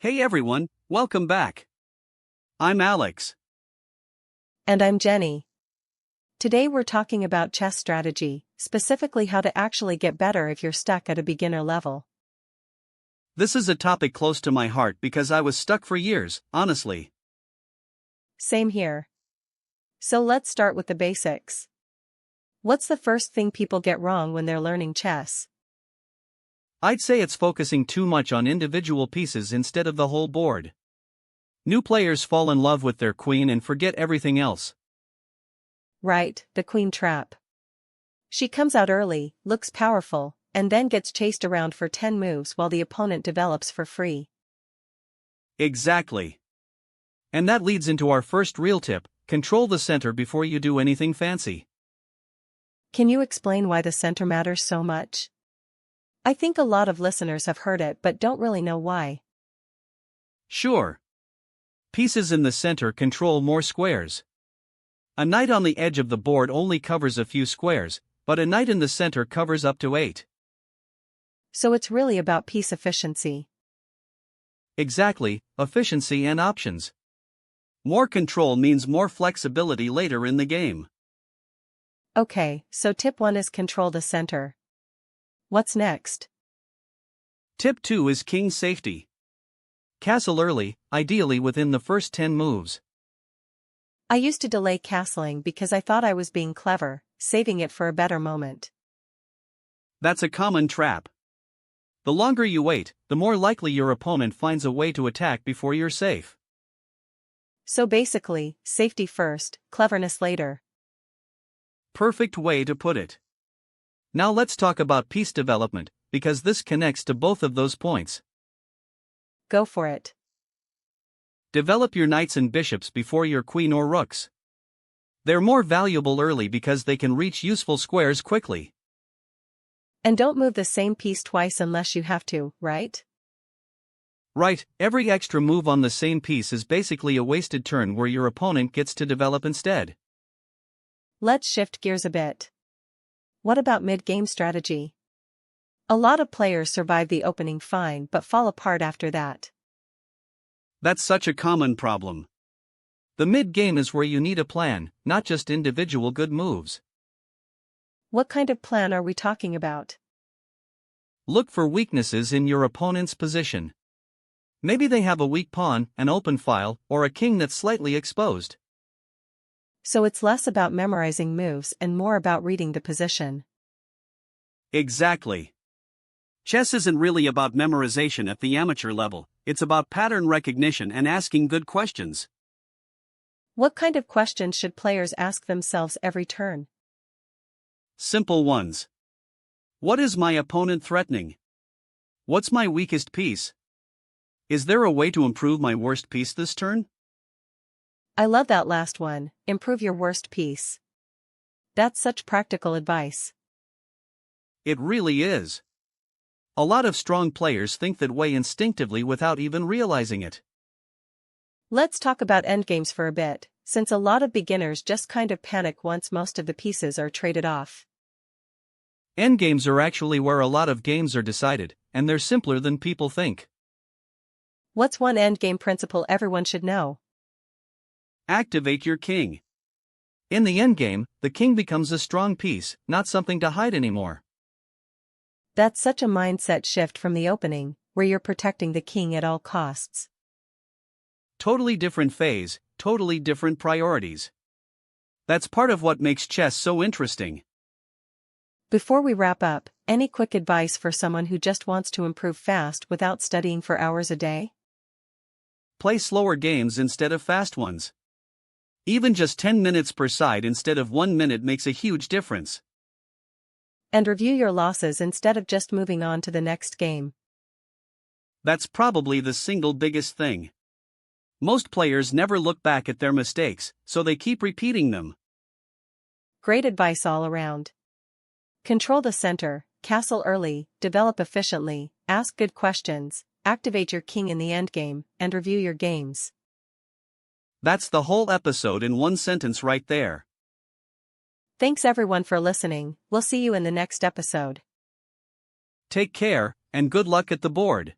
Hey everyone, welcome back. I'm Alex. And I'm Jenny. Today we're talking about chess strategy, specifically how to actually get better if you're stuck at a beginner level. This is a topic close to my heart because I was stuck for years, honestly. Same here. So let's start with the basics. What's the first thing people get wrong when they're learning chess? I'd say it's focusing too much on individual pieces instead of the whole board. New players fall in love with their queen and forget everything else. Right, the queen trap. She comes out early, looks powerful, and then gets chased around for 10 moves while the opponent develops for free. Exactly. And that leads into our first real tip: control the center before you do anything fancy. Can you explain why the center matters so much? I think a lot of listeners have heard it but don't really know why. Sure. Pieces in the center control more squares. A knight on the edge of the board only covers a few squares, but a knight in the center covers up to 8. So it's really about piece efficiency. Exactly, efficiency and options. More control means more flexibility later in the game. Okay, so tip 1 is control the center. What's next? Tip 2 is king safety. Castle early, ideally within the first 10 moves. I used to delay castling because I thought I was being clever, saving it for a better moment. That's a common trap. The longer you wait, the more likely your opponent finds a way to attack before you're safe. So basically, safety first, cleverness later. Perfect way to put it. Now let's talk about piece development, because this connects to both of those points. Go for it. Develop your knights and bishops before your queen or rooks. They're more valuable early because they can reach useful squares quickly. And don't move the same piece twice unless you have to, right? Right, every extra move on the same piece is basically a wasted turn where your opponent gets to develop instead. Let's shift gears a bit. What about mid-game strategy? A lot of players survive the opening fine but fall apart after that. That's such a common problem. The mid-game is where you need a plan, not just individual good moves. What kind of plan are we talking about? Look for weaknesses in your opponent's position. Maybe they have a weak pawn, an open file, or a king that's slightly exposed. So it's less about memorizing moves and more about reading the position. Exactly. Chess isn't really about memorization at the amateur level, it's about pattern recognition and asking good questions. What kind of questions should players ask themselves every turn? Simple ones. What is my opponent threatening? What's my weakest piece? Is there a way to improve my worst piece this turn? I love that last one, improve your worst piece. That's such practical advice. It really is. A lot of strong players think that way instinctively without even realizing it. Let's talk about endgames for a bit, since a lot of beginners just kind of panic once most of the pieces are traded off. Endgames are actually where a lot of games are decided, and they're simpler than people think. What's one endgame principle everyone should know? Activate your king. In the endgame, the king becomes a strong piece, not something to hide anymore. That's such a mindset shift from the opening, where you're protecting the king at all costs. Totally different phase, totally different priorities. That's part of what makes chess so interesting. Before we wrap up, any quick advice for someone who just wants to improve fast without studying for hours a day? Play slower games instead of fast ones. Even just 10 minutes per side instead of 1 minute makes a huge difference. And review your losses instead of just moving on to the next game. That's probably the single biggest thing. Most players never look back at their mistakes, so they keep repeating them. Great advice all around. Control the center, castle early, develop efficiently, ask good questions, activate your king in the endgame, and review your games. That's the whole episode in one sentence right there. Thanks everyone for listening, we'll see you in the next episode. Take care, and good luck at the board.